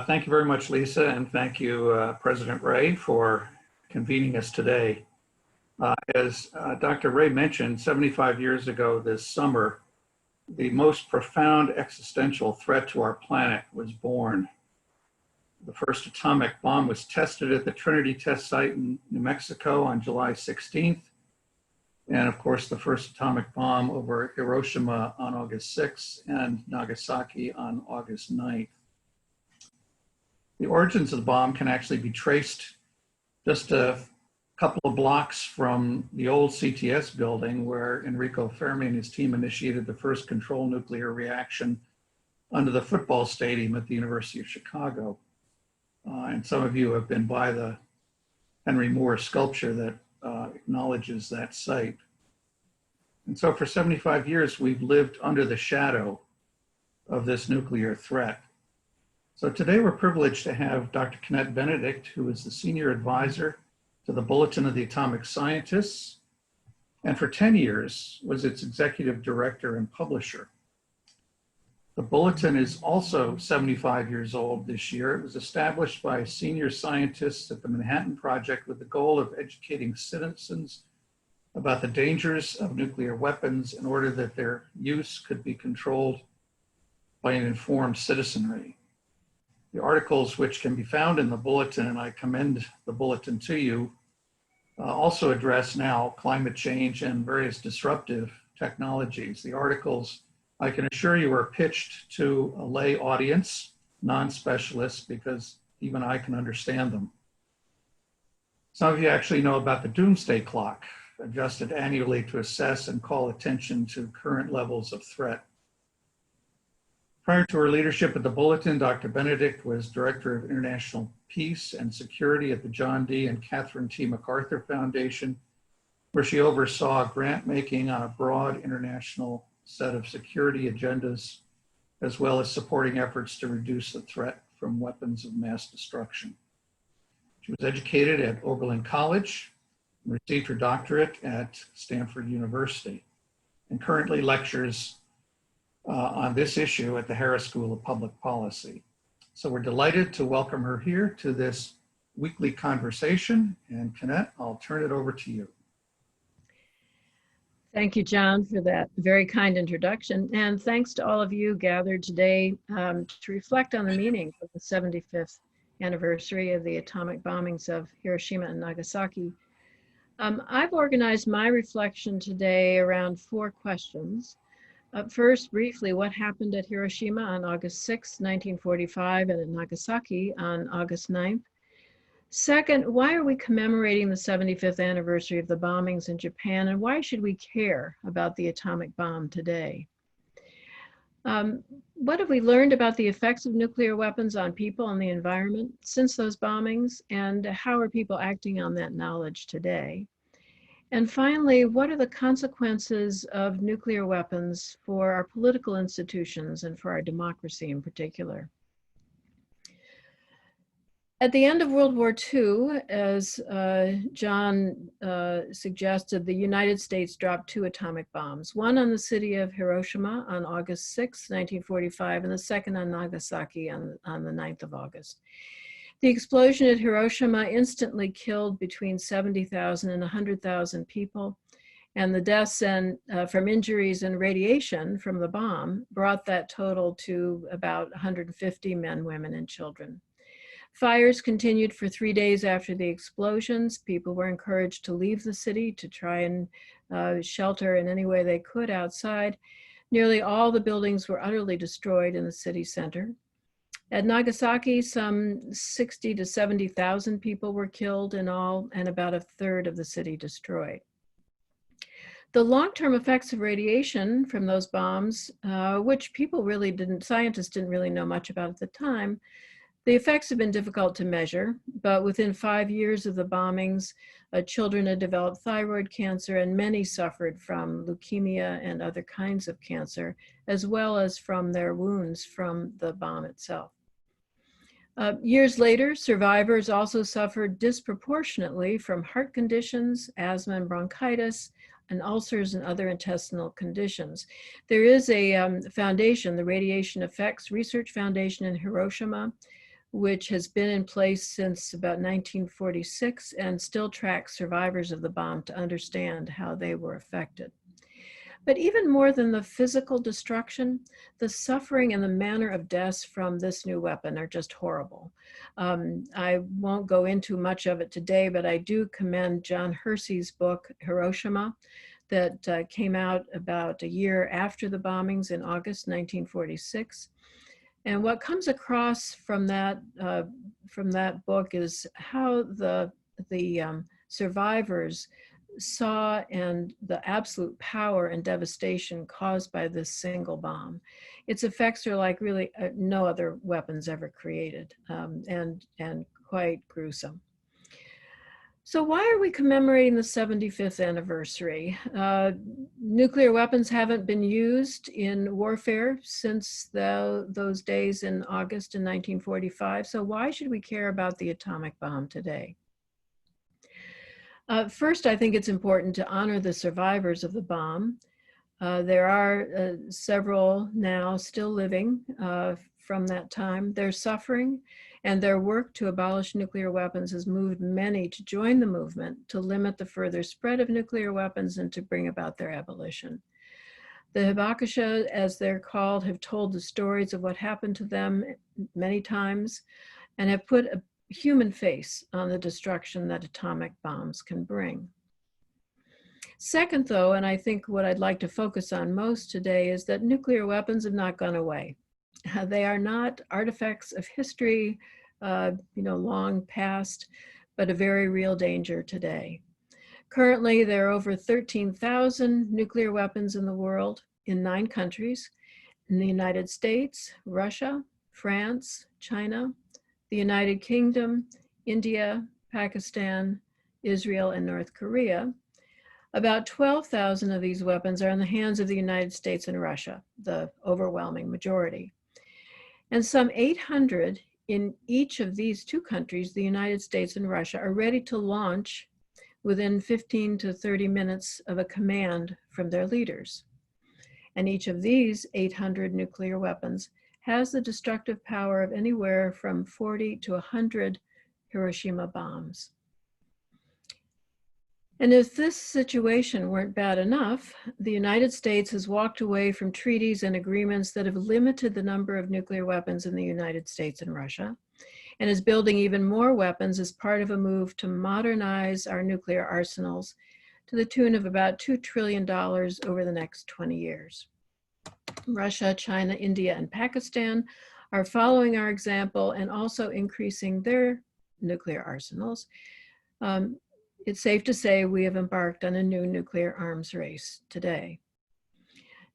Thank you very much, Lisa, and thank you, President Ray, for convening us today. As Dr. Ray mentioned, 75 years ago this summer, the most profound existential threat to our planet was born. The first atomic bomb was tested at the Trinity test site in New Mexico on July 16th. And of course, the first atomic bomb over Hiroshima on August 6th and Nagasaki on August 9th. The origins of the bomb can actually be traced just a couple of blocks from the old CTS building where Enrico Fermi and his team initiated the first controlled nuclear reaction under the football stadium at the University of Chicago. And some of you have been by the Henry Moore sculpture that acknowledges that site. And so for 75 years, we've lived under the shadow of this nuclear threat. So today we're privileged to have Dr. Kennette Benedict, who is the senior advisor to the Bulletin of the Atomic Scientists, and for 10 years was its executive director and publisher. The Bulletin is also 75 years old this year. It was established by senior scientists at the Manhattan Project with the goal of educating citizens about the dangers of nuclear weapons in order that their use could be controlled by an informed citizenry. The articles which can be found in the Bulletin, and I commend the Bulletin to you, also address now climate change and various disruptive technologies. The articles, I can assure you, are pitched to a lay audience, non-specialists, because even I can understand them. Some of you actually know about the doomsday clock, adjusted annually to assess and call attention to current levels of threat. Prior to her leadership at the Bulletin, Dr. Benedict was Director of International Peace and Security at the John D. and Catherine T. MacArthur Foundation, where she oversaw grant making on a broad international set of security agendas, as well as supporting efforts to reduce the threat from weapons of mass destruction. She was educated at Oberlin College and received her doctorate at Stanford University, and currently lectures on this issue at the Harris School of Public Policy. So we're delighted to welcome her here to this weekly conversation. And Kennette, I'll turn it over to you. Thank you, John, for that very kind introduction. And thanks to all of you gathered today to reflect on the meaning of the 75th anniversary of the atomic bombings of Hiroshima and Nagasaki. I've organized my reflection today around 4 questions. First, briefly, what happened at Hiroshima on August 6, 1945, and at Nagasaki on August 9th? Second, why are we commemorating the 75th anniversary of the bombings in Japan, and why should we care about the atomic bomb today? What have we learned about the effects of nuclear weapons on people and the environment since those bombings, and how are people acting on that knowledge today? And finally, what are the consequences of nuclear weapons for our political institutions and for our democracy in particular? At the end of World War II, as John suggested, the United States dropped 2 atomic bombs, one on the city of Hiroshima on August 6, 1945, and the second on Nagasaki on the 9th of August. The explosion at Hiroshima instantly killed between 70,000 and 100,000 people, and the deaths from injuries and radiation from the bomb brought that total to about 150 men, women, and children. Fires continued for 3 days after the explosions. People were encouraged to leave the city to try and shelter in any way they could outside. Nearly all the buildings were utterly destroyed in the city center. At Nagasaki, some 60 to 70,000 people were killed in all, and about a third of the city destroyed. The long-term effects of radiation from those bombs, which scientists didn't really know much about at the time, the effects have been difficult to measure, but within 5 years of the bombings, children had developed thyroid cancer, and many suffered from leukemia and other kinds of cancer, as well as from their wounds from the bomb itself. Years later, survivors also suffered disproportionately from heart conditions, asthma and bronchitis, and ulcers and other intestinal conditions. There is a foundation, the Radiation Effects Research Foundation in Hiroshima, which has been in place since about 1946 and still tracks survivors of the bomb to understand how they were affected. But even more than the physical destruction, the suffering and the manner of deaths from this new weapon are just horrible. I won't go into much of it today, but I do commend John Hersey's book, Hiroshima, that came out about a year after the bombings in August 1946. And what comes across from that book is how the survivors saw and the absolute power and devastation caused by this single bomb. Its effects are like really no other weapons ever created, and quite gruesome. So why are we commemorating the 75th anniversary? Nuclear weapons haven't been used in warfare since those days in August in 1945. So why should we care about the atomic bomb today? First, I think it's important to honor the survivors of the bomb. There are several now still living from that time. Their suffering and their work to abolish nuclear weapons has moved many to join the movement to limit the further spread of nuclear weapons and to bring about their abolition. The Hibakusha, as they're called, have told the stories of what happened to them many times and have put a human face on the destruction that atomic bombs can bring. Second, though, and I think what I'd like to focus on most today is that nuclear weapons have not gone away. They are not artifacts of history, long past, but a very real danger today. Currently, there are over 13,000 nuclear weapons in the world in 9 countries: in the United States, Russia, France, China, the United Kingdom, India, Pakistan, Israel, and North Korea. About 12,000 of these weapons are in the hands of the United States and Russia, the overwhelming majority. And some 800 in each of these 2 countries, the United States and Russia, are ready to launch within 15 to 30 minutes of a command from their leaders. And each of these 800 nuclear weapons has the destructive power of anywhere from 40 to 100 Hiroshima bombs. And if this situation weren't bad enough, the United States has walked away from treaties and agreements that have limited the number of nuclear weapons in the United States and Russia, and is building even more weapons as part of a move to modernize our nuclear arsenals to the tune of about $2 trillion over the next 20 years. Russia, China, India, and Pakistan are following our example and also increasing their nuclear arsenals. It's safe to say we have embarked on a new nuclear arms race today.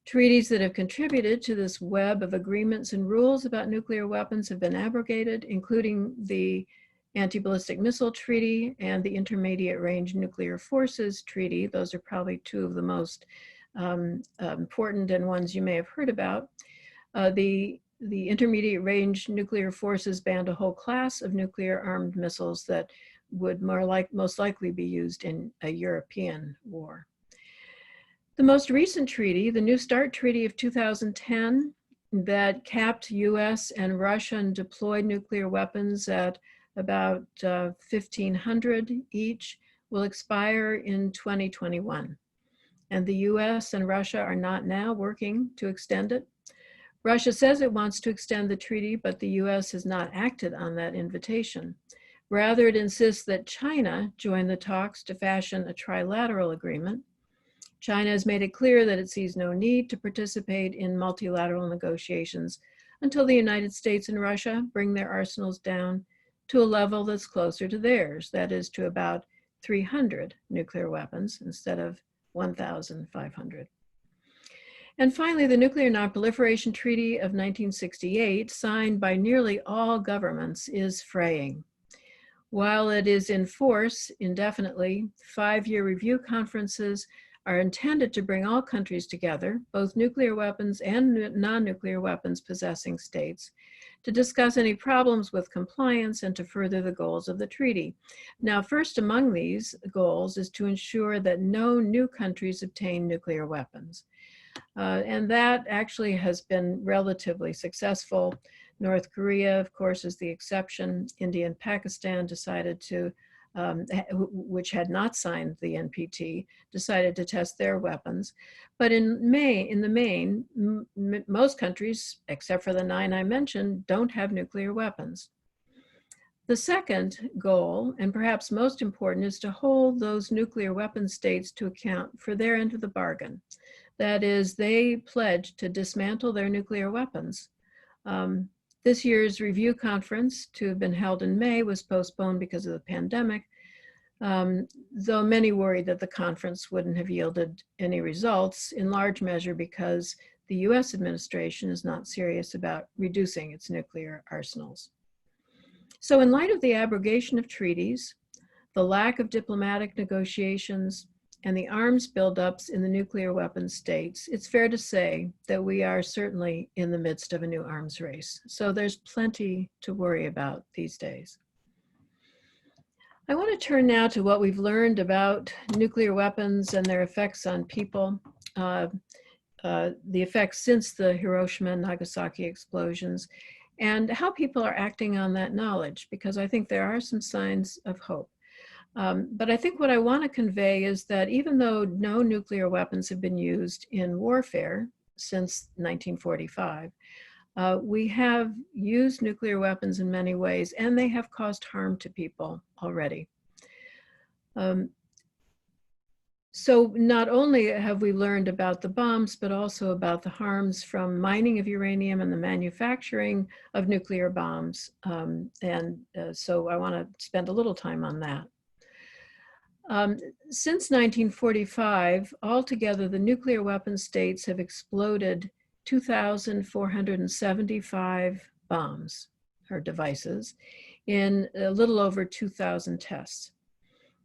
Treaties that have contributed to this web of agreements and rules about nuclear weapons have been abrogated, including the Anti-Ballistic Missile Treaty and the Intermediate Range Nuclear Forces Treaty. Those are probably 2 of the most important and ones you may have heard about. The Intermediate Range Nuclear Forces banned a whole class of nuclear armed missiles that would most likely be used in a European war. The most recent treaty, the New START Treaty of 2010, that capped US and Russian deployed nuclear weapons at about 1,500 each, will expire in 2021. And the US and Russia are not now working to extend it. Russia says it wants to extend the treaty, but the US has not acted on that invitation. Rather, it insists that China join the talks to fashion a trilateral agreement. China has made it clear that it sees no need to participate in multilateral negotiations until the United States and Russia bring their arsenals down to a level that's closer to theirs, that is to about 300 nuclear weapons instead of 1,500. And finally, the Nuclear Non-Proliferation Treaty of 1968, signed by nearly all governments, is fraying. While it is in force indefinitely, 5-year review conferences are intended to bring all countries together, both nuclear weapons and non-nuclear weapons possessing states, to discuss any problems with compliance and to further the goals of the treaty. Now, first among these goals is to ensure that no new countries obtain nuclear weapons. And that actually has been relatively successful. North Korea, of course, is the exception. India and Pakistan decided to, which had not signed the NPT, decided to test their weapons. But in the main, most countries, except for the 9 I mentioned, don't have nuclear weapons. The second goal, and perhaps most important, is to hold those nuclear weapon states to account for their end of the bargain. That is, they pledged to dismantle their nuclear weapons. This year's review conference, to have been held in May, was postponed because of the pandemic, though many worried that the conference wouldn't have yielded any results, in large measure because the US administration is not serious about reducing its nuclear arsenals. So in light of the abrogation of treaties, the lack of diplomatic negotiations, and the arms buildups in the nuclear weapons states, it's fair to say that we are certainly in the midst of a new arms race. So there's plenty to worry about these days. I want to turn now to what we've learned about nuclear weapons and their effects on people, the effects since the Hiroshima and Nagasaki explosions, and how people are acting on that knowledge, because I think there are some signs of hope. But I think what I want to convey is that even though no nuclear weapons have been used in warfare since 1945, we have used nuclear weapons in many ways, and they have caused harm to people already. So not only have we learned about the bombs, but also about the harms from mining of uranium and the manufacturing of nuclear bombs. So I want to spend a little time on that. Since 1945, altogether, the nuclear weapon states have exploded 2,475 bombs or devices in a little over 2,000 tests.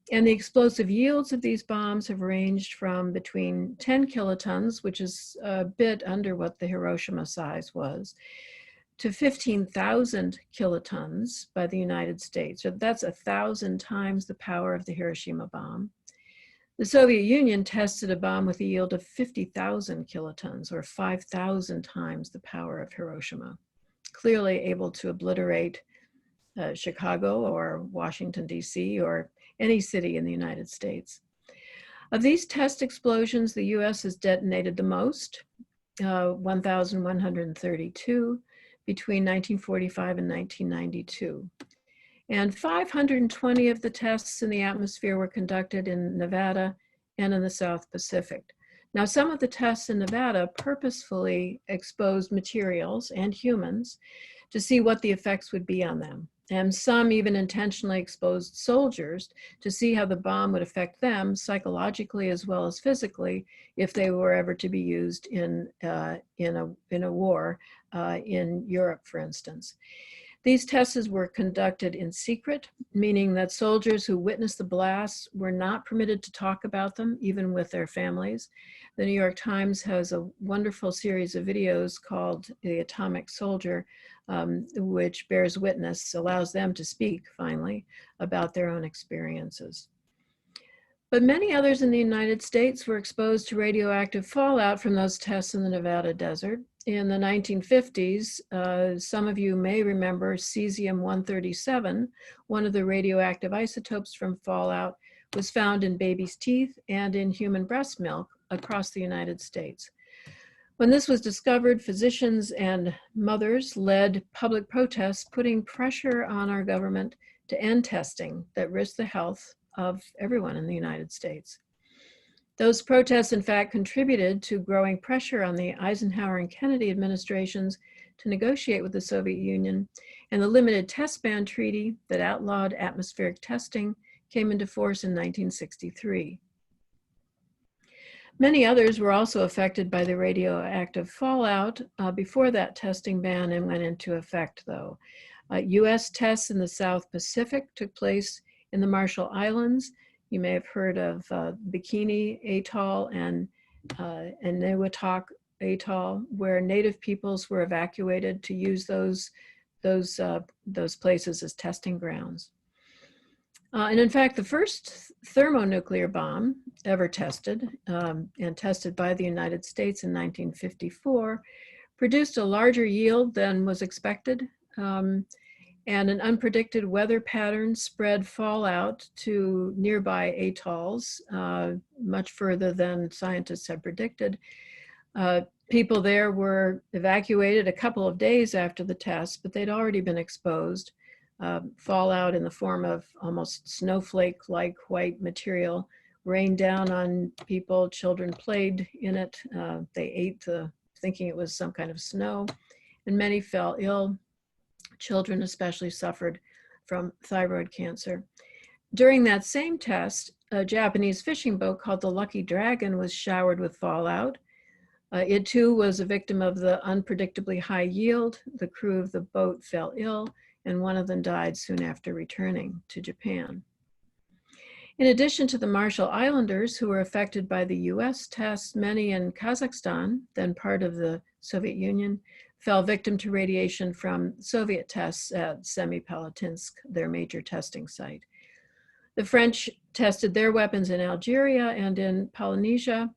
And the explosive yields of these bombs have ranged from between 10 kilotons, which is a bit under what the Hiroshima size was, to 15,000 kilotons by the United States. So that's 1,000 times the power of the Hiroshima bomb. The Soviet Union tested a bomb with a yield of 50,000 kilotons, or 5,000 times the power of Hiroshima, clearly able to obliterate Chicago or Washington, D.C., or any city in the United States. Of these test explosions, the US has detonated the most, 1,132, between 1945 and 1992. And 520 of the tests in the atmosphere were conducted in Nevada and in the South Pacific. Now, some of the tests in Nevada purposefully exposed materials and humans to see what the effects would be on them. And some even intentionally exposed soldiers to see how the bomb would affect them psychologically as well as physically if they were ever to be used in a war in Europe, for instance. These tests were conducted in secret, meaning that soldiers who witnessed the blasts were not permitted to talk about them, even with their families. The New York Times has a wonderful series of videos called The Atomic Soldier, which bears witness, allows them to speak, finally, about their own experiences. But many others in the United States were exposed to radioactive fallout from those tests in the Nevada desert. In the 1950s, some of you may remember cesium-137, one of the radioactive isotopes from fallout, was found in babies' teeth and in human breast milk across the United States. When this was discovered, physicians and mothers led public protests, putting pressure on our government to end testing that risked the health of everyone in the United States. Those protests, in fact, contributed to growing pressure on the Eisenhower and Kennedy administrations to negotiate with the Soviet Union, and the Limited Test Ban Treaty that outlawed atmospheric testing came into force in 1963. Many others were also affected by the radioactive fallout before that testing ban and went into effect, though. US tests in the South Pacific took place in the Marshall Islands. You may have heard of Bikini Atoll and Niuatak Atoll, where native peoples were evacuated to use those places as testing grounds. And in fact, the first thermonuclear bomb ever tested, and tested by the United States in 1954, produced a larger yield than was expected, and an unpredicted weather pattern spread fallout to nearby atolls, much further than scientists had predicted. People there were evacuated a couple of days after the test, but they'd already been exposed. Fallout in the form of almost snowflake-like white material rained down on people. Children played in it. They ate thinking it was some kind of snow, and many fell ill. Children especially suffered from thyroid cancer. During that same test, a Japanese fishing boat called the Lucky Dragon was showered with fallout. It too was a victim of the unpredictably high yield. The crew of the boat fell ill, and one of them died soon after returning to Japan. In addition to the Marshall Islanders who were affected by the US tests, many in Kazakhstan, then part of the Soviet Union, fell victim to radiation from Soviet tests at Semipalatinsk, their major testing site. The French tested their weapons in Algeria and in Polynesia.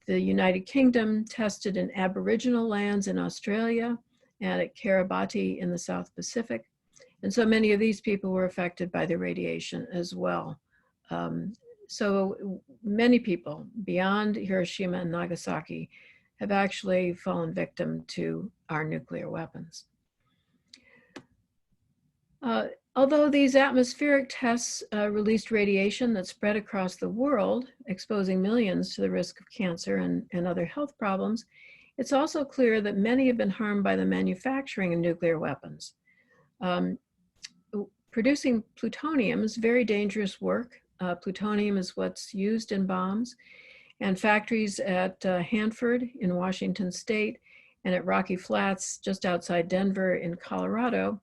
The United Kingdom tested in Aboriginal lands in Australia and at Kiribati in the South Pacific. And so many of these people were affected by the radiation as well. So many people beyond Hiroshima and Nagasaki have actually fallen victim to our nuclear weapons. Although these atmospheric tests released radiation that spread across the world, exposing millions to the risk of cancer and other health problems, it's also clear that many have been harmed by the manufacturing of nuclear weapons. Producing plutonium is very dangerous work. Plutonium is what's used in bombs, and factories at Hanford in Washington State and at Rocky Flats just outside Denver in Colorado,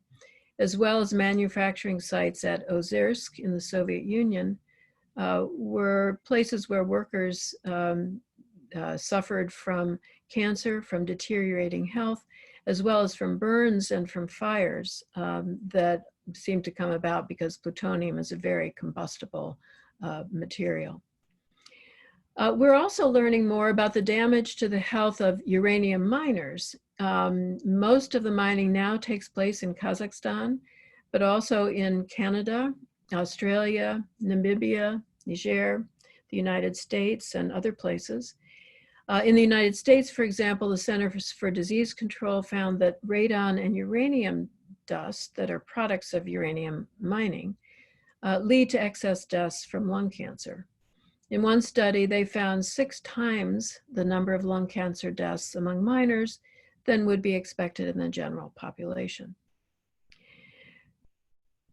as well as manufacturing sites at Ozersk in the Soviet Union, were places where workers suffered from cancer, from deteriorating health, as well as from burns and from fires that seem to come about because plutonium is a very combustible material. We're also learning more about the damage to the health of uranium miners. Most of the mining now takes place in Kazakhstan, but also in Canada, Australia, Namibia, Niger, the United States, and other places. In the United States, for example, the Centers for Disease Control found that radon and uranium dust that are products of uranium mining lead to excess deaths from lung cancer. In one study, they found 6 times the number of lung cancer deaths among miners than would be expected in the general population.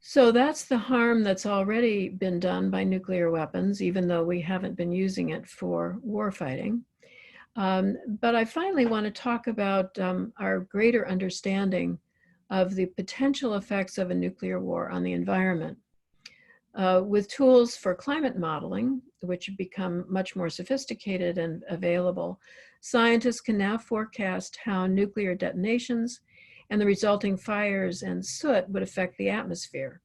So that's the harm that's already been done by nuclear weapons, even though we haven't been using it for warfighting. But I finally want to talk about our greater understanding of the potential effects of a nuclear war on the environment. With tools for climate modeling, which have become much more sophisticated and available, scientists can now forecast how nuclear detonations and the resulting fires and soot would affect the atmosphere.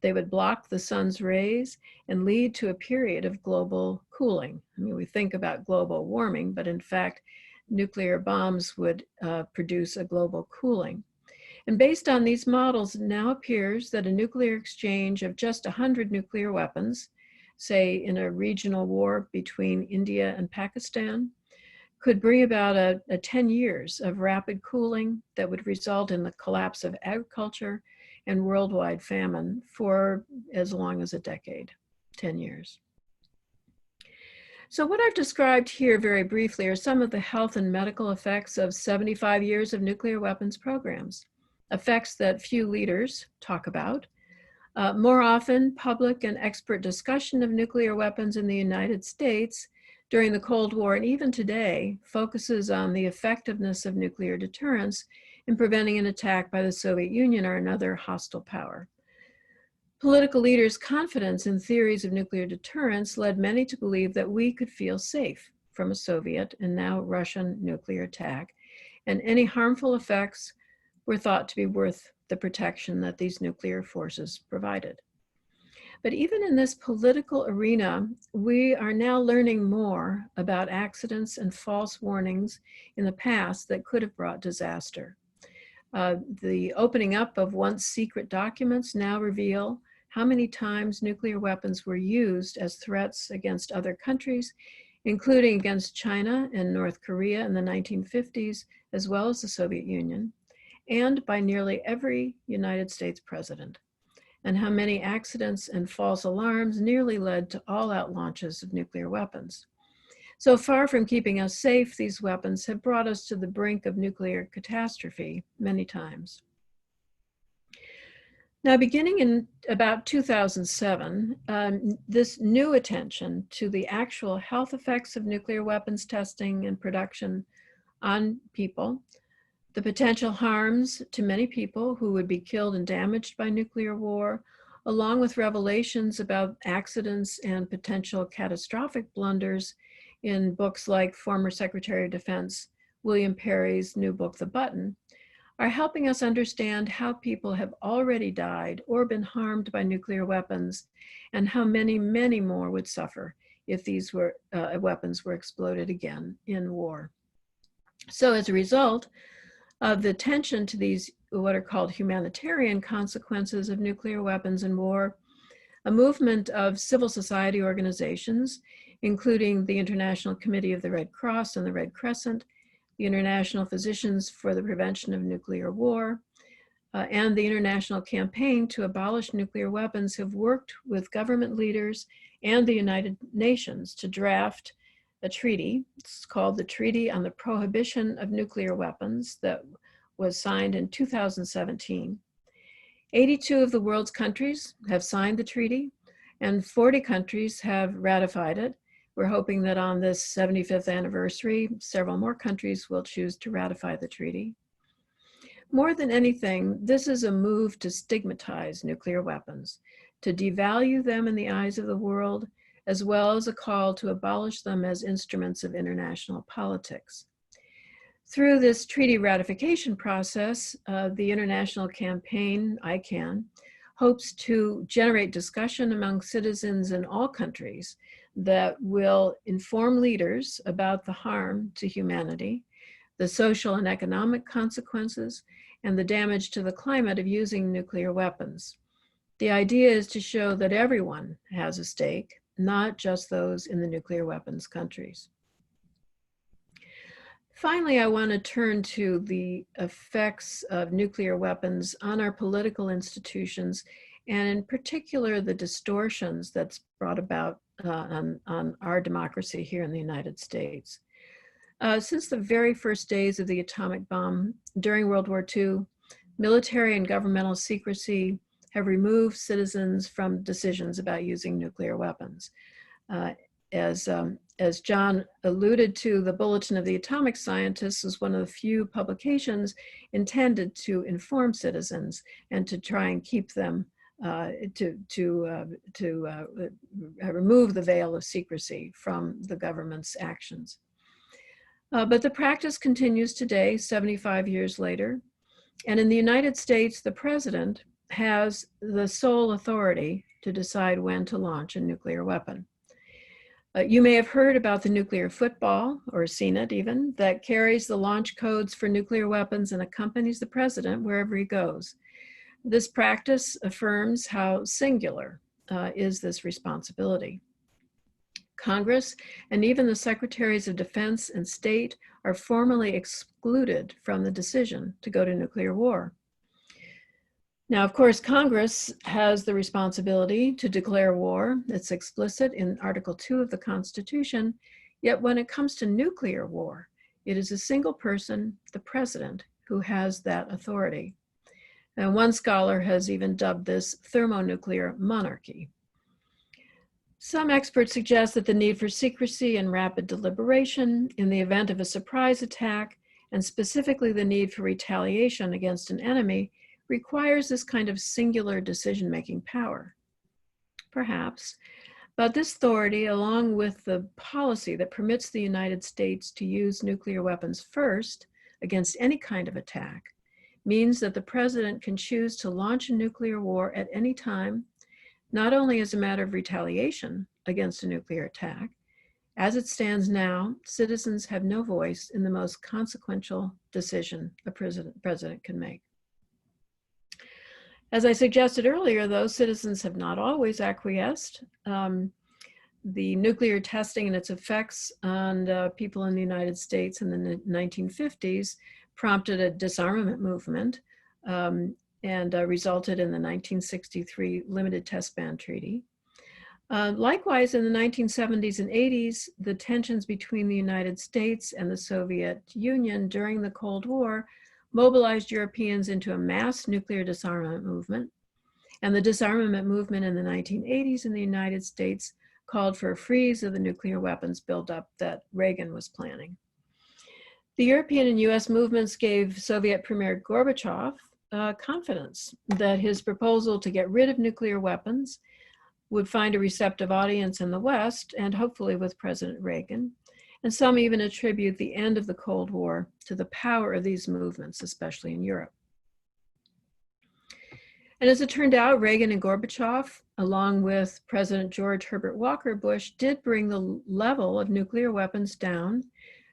They would block the sun's rays and lead to a period of global cooling. I mean, we think about global warming, but in fact, nuclear bombs would produce a global cooling. And based on these models, it now appears that a nuclear exchange of just 100 nuclear weapons, say in a regional war between India and Pakistan, could bring about a 10 years of rapid cooling that would result in the collapse of agriculture and worldwide famine for as long as a decade, 10 years. So what I've described here very briefly are some of the health and medical effects of 75 years of nuclear weapons programs, effects that few leaders talk about. More often, public and expert discussion of nuclear weapons in the United States during the Cold War and even today focuses on the effectiveness of nuclear deterrence in preventing an attack by the Soviet Union or another hostile power. Political leaders' confidence in theories of nuclear deterrence led many to believe that we could feel safe from a Soviet and now Russian nuclear attack, and any harmful effects were thought to be worth the protection that these nuclear forces provided. But even in this political arena, we are now learning more about accidents and false warnings in the past that could have brought disaster. The opening up of once secret documents now reveal how many times nuclear weapons were used as threats against other countries, including against China and North Korea in the 1950s, as well as the Soviet Union, and by nearly every United States president, and how many accidents and false alarms nearly led to all-out launches of nuclear weapons. So far from keeping us safe, these weapons have brought us to the brink of nuclear catastrophe many times. Now, beginning in about 2007, this new attention to the actual health effects of nuclear weapons testing and production on people, the potential harms to many people who would be killed and damaged by nuclear war, along with revelations about accidents and potential catastrophic blunders in books like former Secretary of Defense William Perry's new book, The Bulletin, are helping us understand how people have already died or been harmed by nuclear weapons, and how many, many more would suffer if these weapons were exploded again in war. So as a result of the attention to these what are called humanitarian consequences of nuclear weapons in war, a movement of civil society organizations, including the International Committee of the Red Cross and the Red Crescent, the International Physicians for the Prevention of Nuclear War, and the International Campaign to Abolish Nuclear Weapons have worked with government leaders and the United Nations to draft a treaty. It's called the Treaty on the Prohibition of Nuclear Weapons that was signed in 2017. 82 of the world's countries have signed the treaty, and 40 countries have ratified it. We're hoping that on this 75th anniversary, several more countries will choose to ratify the treaty. More than anything, this is a move to stigmatize nuclear weapons, to devalue them in the eyes of the world, as well as a call to abolish them as instruments of international politics. Through this treaty ratification process, the International Campaign, ICAN, hopes to generate discussion among citizens in all countries that will inform leaders about the harm to humanity, the social and economic consequences, and the damage to the climate of using nuclear weapons. The idea is to show that everyone has a stake, not just those in the nuclear weapons countries. Finally, I want to turn to the effects of nuclear weapons on our political institutions, and in particular, the distortions that's brought about on our democracy here in the United States. Since the very first days of the atomic bomb during World War II, military and governmental secrecy have removed citizens from decisions about using nuclear weapons. As John alluded to, the Bulletin of the Atomic Scientists is one of the few publications intended to inform citizens and to try and keep them remove the veil of secrecy from the government's actions. But the practice continues today, 75 years later. And in the United States, the president has the sole authority to decide when to launch a nuclear weapon. You may have heard about the nuclear football, or seen it even, that carries the launch codes for nuclear weapons and accompanies the president wherever he goes. This practice affirms how singular is this responsibility. Congress and even the secretaries of defense and state are formally excluded from the decision to go to nuclear war. Now, of course, Congress has the responsibility to declare war. It's explicit in Article 2 of the Constitution. Yet when it comes to nuclear war, it is a single person, the president, who has that authority. And one scholar has even dubbed this thermonuclear monarchy. Some experts suggest that the need for secrecy and rapid deliberation in the event of a surprise attack, and specifically the need for retaliation against an enemy, requires this kind of singular decision-making power. Perhaps, but this authority, along with the policy that permits the United States to use nuclear weapons first against any kind of attack, means that the president can choose to launch a nuclear war at any time, not only as a matter of retaliation against a nuclear attack. As it stands now, citizens have no voice in the most consequential decision a president can make. As I suggested earlier, though, citizens have not always acquiesced. The nuclear testing and its effects on people in the United States in the 1950s prompted a disarmament movement and resulted in the 1963 Limited Test Ban Treaty. Likewise, in the 1970s and 80s, the tensions between the United States and the Soviet Union during the Cold War mobilized Europeans into a mass nuclear disarmament movement. And the disarmament movement in the 1980s in the United States called for a freeze of the nuclear weapons buildup that Reagan was planning. The European and US movements gave Soviet Premier Gorbachev confidence that his proposal to get rid of nuclear weapons would find a receptive audience in the West and hopefully with President Reagan. And some even attribute the end of the Cold War to the power of these movements, especially in Europe. And as it turned out, Reagan and Gorbachev, along with President George Herbert Walker Bush, did bring the level of nuclear weapons down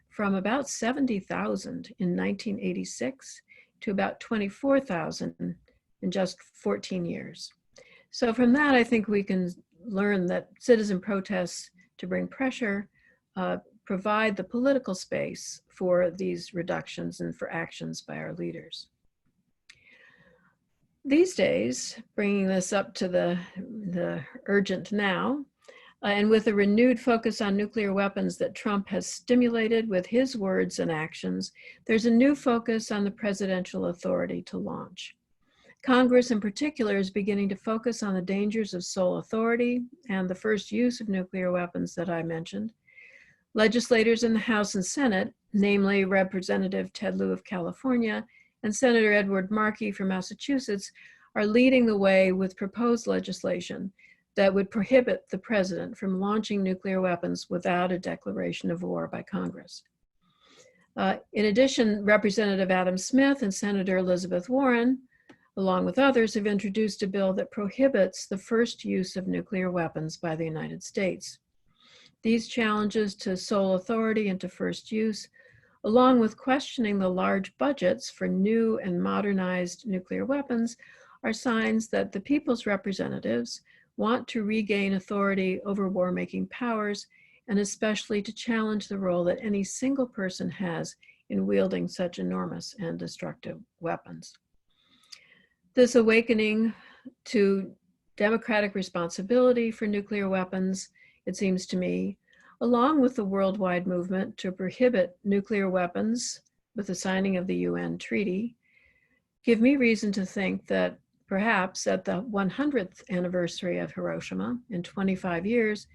from about 70,000 in 1986 to about 24,000 in just 14 years. So from that, I think we can learn that citizen protests to bring pressure provide the political space for these reductions and for actions by our leaders. These days, bringing this up to the urgent now, and with a renewed focus on nuclear weapons that Trump has stimulated with his words and actions, there's a new focus on the presidential authority to launch. Congress in particular is beginning to focus on the dangers of sole authority and the first use of nuclear weapons that I mentioned. Legislators in the House and Senate, namely Representative Ted Lieu of California and Senator Edward Markey from Massachusetts, are leading the way with proposed legislation that would prohibit the president from launching nuclear weapons without a declaration of war by Congress. In addition, Representative Adam Smith and Senator Elizabeth Warren, along with others, have introduced a bill that prohibits the first use of nuclear weapons by the United States. These challenges to sole authority and to first use, along with questioning the large budgets for new and modernized nuclear weapons, are signs that the people's representatives want to regain authority over war-making powers, and especially to challenge the role that any single person has in wielding such enormous and destructive weapons. This awakening to democratic responsibility for nuclear weapons, it seems to me, along with the worldwide movement to prohibit nuclear weapons with the signing of the UN treaty, give me reason to think that perhaps at the 100th anniversary of Hiroshima in 25 years,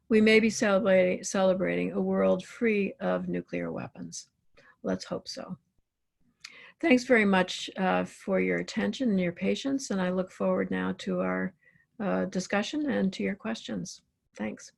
we may be celebrating a world free of nuclear weapons. Let's hope so. Thanks very much for your attention and your patience, and I look forward now to our discussion and to your questions. Thanks.